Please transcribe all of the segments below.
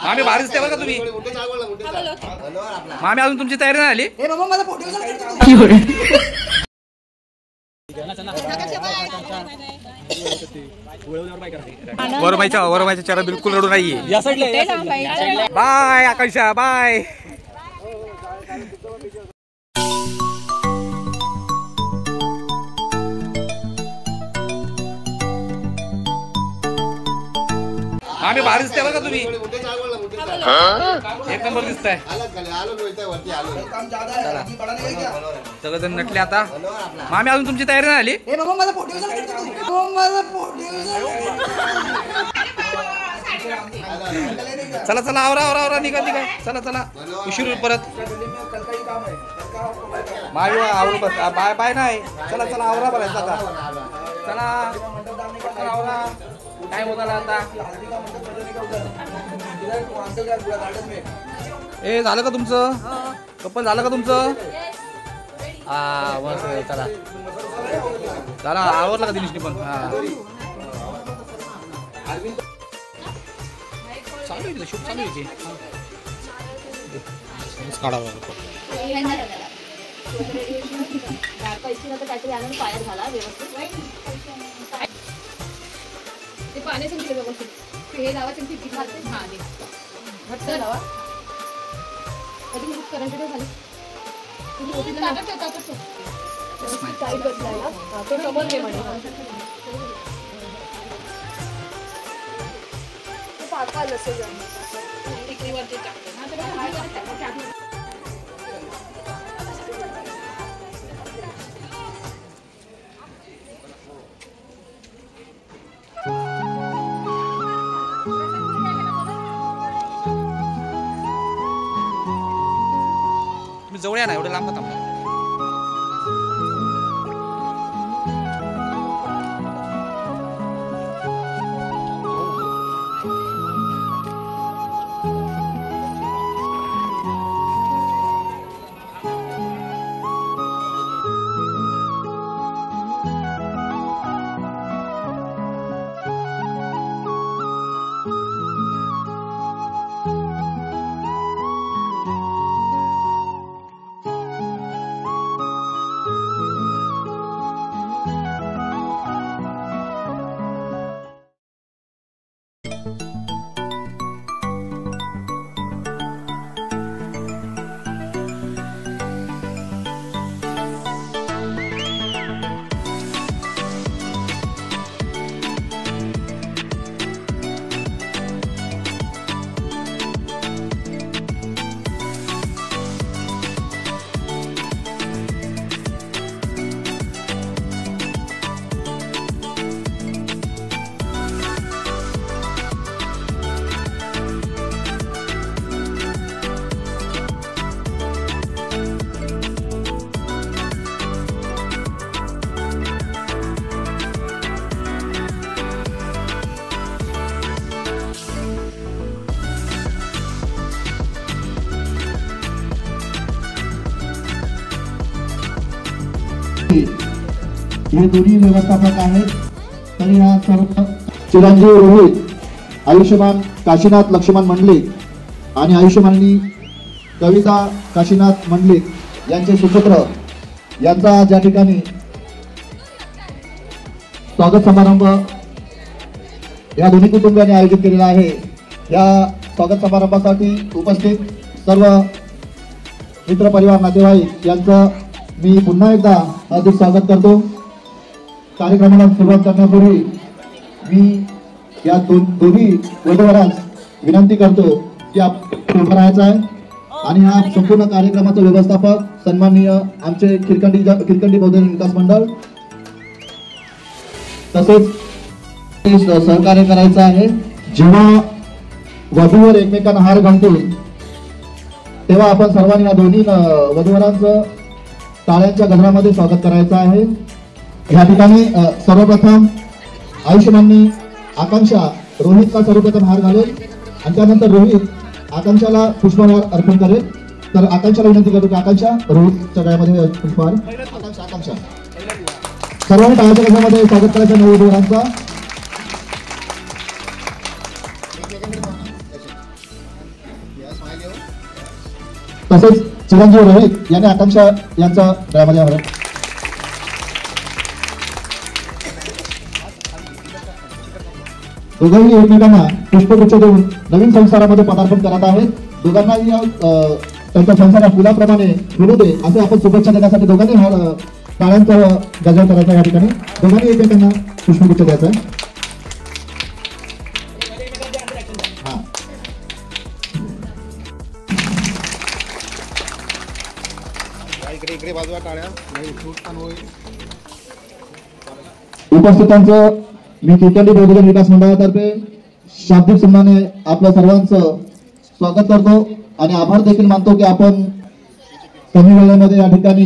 मामी भारीच ते बरं का तुम्ही. मामी अजून तुमची तयारी नाही झाली. वरमाईचा चेहरा बिलकुल रडू नाहीये. बाय आकांक्षा बाय. आम्ही भारी दिसते बरं का तुम्ही. एक नंबर दिसताय. सगळेजण नटले आता. मामी अजून तुमची तयारी नाही झाली. चला चला आवरा आवरा आवरा निघा निघा. चला चला उशीर परत. मामी आवरू बस. बाय बाय नाही. चला चला आवरा बरं. चला आवरा. काय होता आता. ए झालं का तुमचं. कपल झालं का तुमचं. हा बस चला. चला आवरलं का दिनेशने पण. हा चालू आहे शूट चालू आहे. काढावं ते पाणी संपले व्यवस्थित. हे लावायचं ती घालते. हा दे घट्ट लावा. कधी बुक करायचं ते झालं. तुम्ही होती ना टाकत टाकत टाईट बसलाय ना. तो समोर घे म्हणे. ते पाका लसे जाणार टिकलीवरती टाकते ना. तर हाय टाकते. जवळ या ना. एवढं लांब थांबा. हे दोन्ही व्यवस्थापक आहेत. तरी हा सर्व चिरंजीव रोहित, आयुष्यमान काशीनाथ लक्ष्मण मंडलिक आणि आयुष्यमानी कविता काशीनाथ मंडलिक यांचे सुपुत्र यांचा ज्या ठिकाणी स्वागत समारंभ या दोन्ही कुटुंबाने आयोजित केलेला आहे. या स्वागत समारंभासाठी उपस्थित सर्व मित्रपरिवार नातेवाईक यांचं मी पुन्हा एकदा हार्दिक स्वागत करतो. कार्यक्रमाला सुरुवात करण्यापूर्वी मी या दोन्ही वधूवरांस विनंती करतो की आपण उभं राहायचं आहे. आणि हा संपूर्ण कार्यक्रमाचा व्यवस्थापक सन्माननीय आमचे खिरकंडी बौद्धिक विकास मंडळ तसेच सहकार्य करायचं आहे. जेव्हा वधूवर एकमेकांना हार घालतील तेव्हा आपण सर्वांनी या दोन्ही वधूवरांचं टाळ्यांच्या गजरामध्ये स्वागत करायचं आहे. या ठिकाणी सर्वप्रथम आयुष्यमाननी आकांक्षा रोहितला सर्वप्रथम हार घालेल आणि त्यानंतर रोहित आकांक्षाला पुष्पहार अर्पण करेल. तर आकांक्षाला विनंती करतो की आकांक्षा रोहितच्या गळ्यामध्ये पुष्पहार. आकांक्षा सर्वांनी टाळ्यांच्या गजरामध्ये स्वागत करायचं नऊ वधूवरांचा. तसेच चिरंजीव रोहित यांनी आकांक्षा यांचा गळ्यामध्ये हार. दोघांनी एकमेकांना पुष्पगुच्छ देऊन नवीन संसारामध्ये पदार्पण करत आहेत. दोघांनाही त्यांच्या संसारात फुलाप्रमाणे फुलू दे असे आपण शुभेच्छा देण्यासाठी दोघांनी हा टाळ्यांचा गजर करायचा. या ठिकाणी दोघांनी एकमेकांना पुष्पगुच्छ द्यायचा. उपस्थितांचं मी केकंडी बहुजन विकास मंडळातर्फे शाब्दिक सन्माने आपल्या सर्वांचं स्वागत करतो आणि आभार देखील मानतो की आपण कमी वेळेमध्ये या ठिकाणी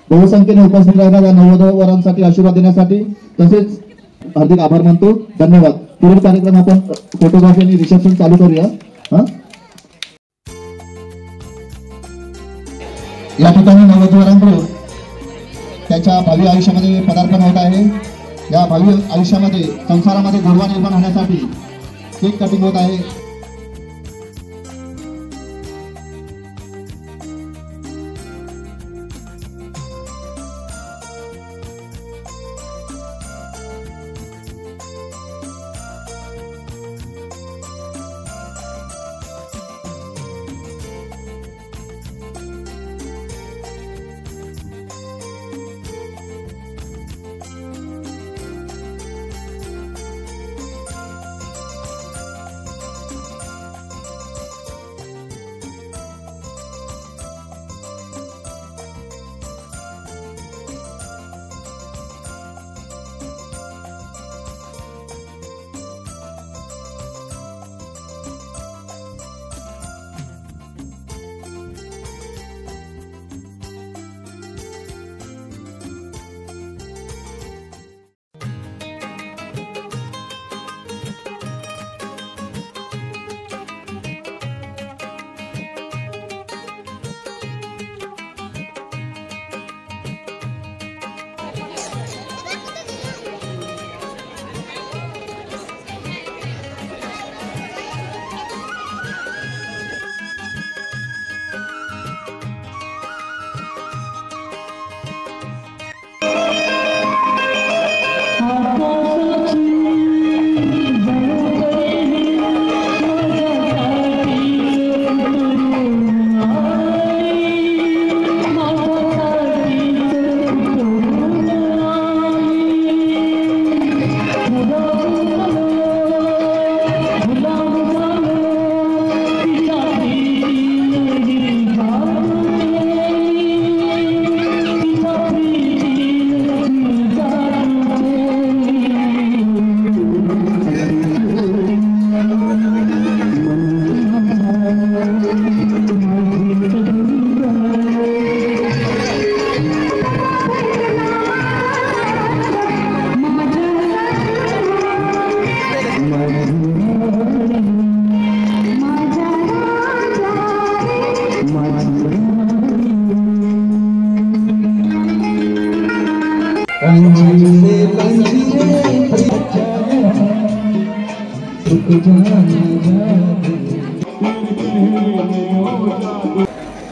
बहुसंख्येने उपस्थित राहणाऱ्या नववधूवरांसाठी आशीर्वाद देण्यासाठी तसेच हार्दिक आभार मानतो. धन्यवाद. पुढील कार्यक्रम आपण फोटोग्राफी आणि रिसेप्शन चालू करूया. या ठिकाणी नववधूवरांकडून त्यांच्या भावी आयुष्यामध्ये पदार्पण होत आहे. या भावी आयुष्यामध्ये संसारामध्ये गोडवा निर्माण होण्यासाठी केक कटिंग होत आहे.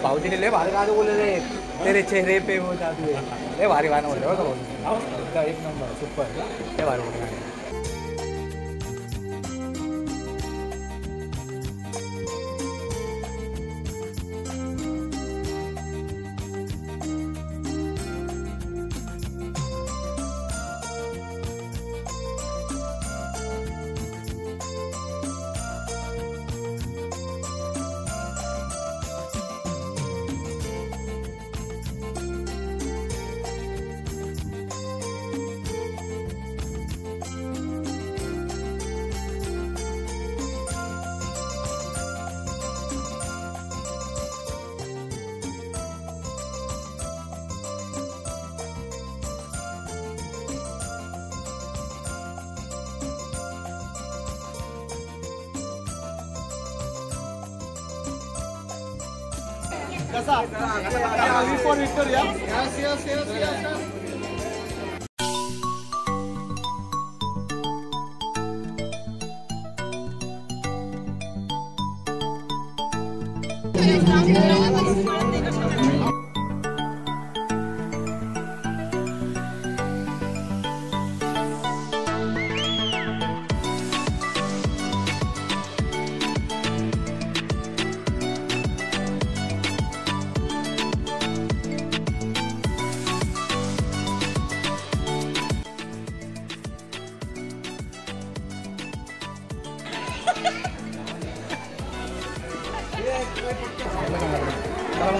भाऊजीने लय भारी गाणं बोलले रे. तेरे चेहरे पे वो जादू है. लय भारी गाणं बोलले बघा भाऊ. एक नंबर सुपर. लय भारी बोलले. कसा? For Victoria. Yes yes yes yes.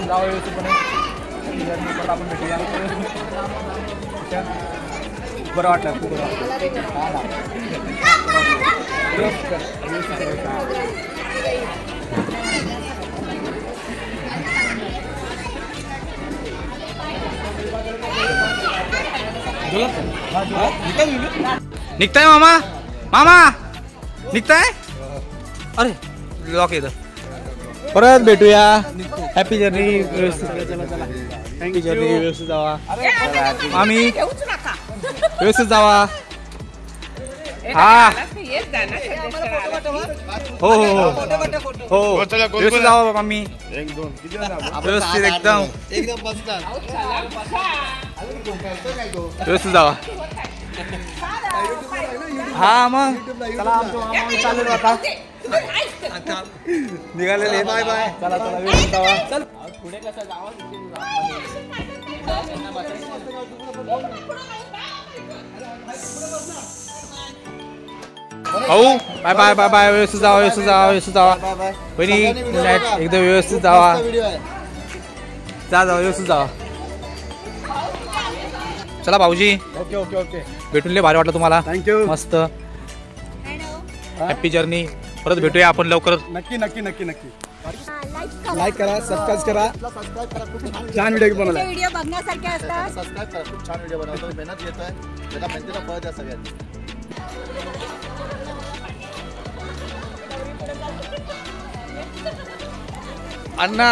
जावं व्यवस्थितपणे आपण भेटूया. बरं वाटलं खूप बरं निघताय मामा. मामा निघताय. अरे लॉक येतं. परत भेटूया. Happy journey. Happy journey. व्यवस्थित जावा आम्ही. व्यवस्थित जावा. हा हो हो हो हो व्यवस्थित जावा आम्ही. व्यवस्थित एकदम व्यवस्थित जावा. हा मग चला आमचं चालेल आता निघालेले. Bye bye. चला चला व्यवस्थित जावा. चल पुढे कसं जावा. भाऊ बाय बाय बाय बाय. व्यवस्थित जावा. व्यवस्थित जावा. व्यवस्थित जावा. बहिणी एकदम व्यवस्थित जावा. जा जावा. व्यवस्थित जावा. चला भाऊजी. Okay okay okay. भेटून लय भारी वाटलं तुम्हाला. थँक्यू. मस्त. Happy journey. परत भेटूया आपण लवकर. नक्की नक्की नक्की नक्की. लाईक करा. सबस्क्राईब करा. छान व्हिडिओ बनवला. व्हिडिओ बघण्यासारखे असतात. सबस्क्राईब करा. खूप छान व्हिडिओ बनवतो. मेहनत घेतोय. त्याला मेहनतीला फळ द्या सगळ्यांनी. अण्णा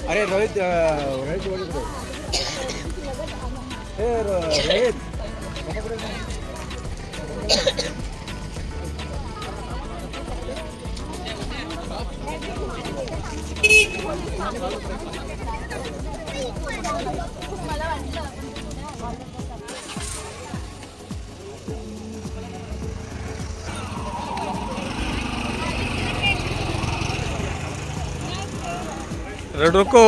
अरे रोहित रोहित बोलतो. हे रोहित रडोको.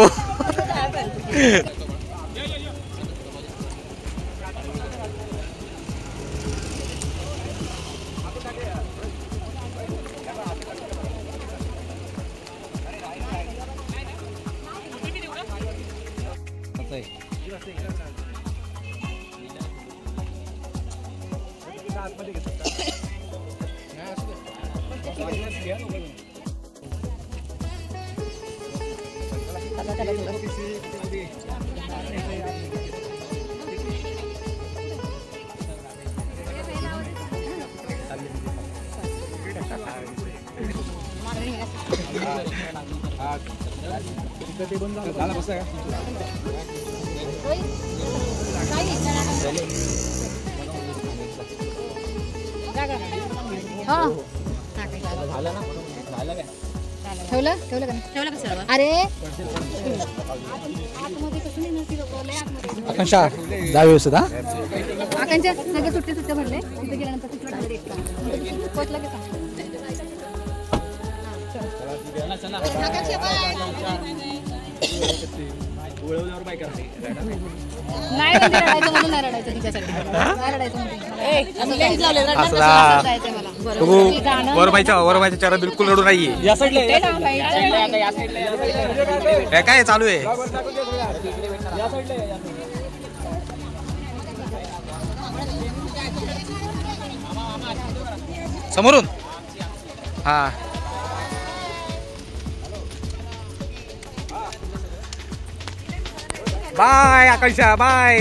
ठेवलं ठेवलं ठेवलं का सर्व. अरे आकांक्षा जा व्यवस्थित. हा आकांक्षा सगळे सुट्टे सुट्टे भरले. तिथे गेल्यानंतर तिकडे डायरेक्ट पोचलं का. नाही रडायचं म्हणून नाही रडायचं तिच्यासाठी. नाही रडायचं वरमाईच्या चेहरा बिलकुल रडू नाहीये. काय चालू आहे. समोरून. हा बाय आकांक्षा. बाय.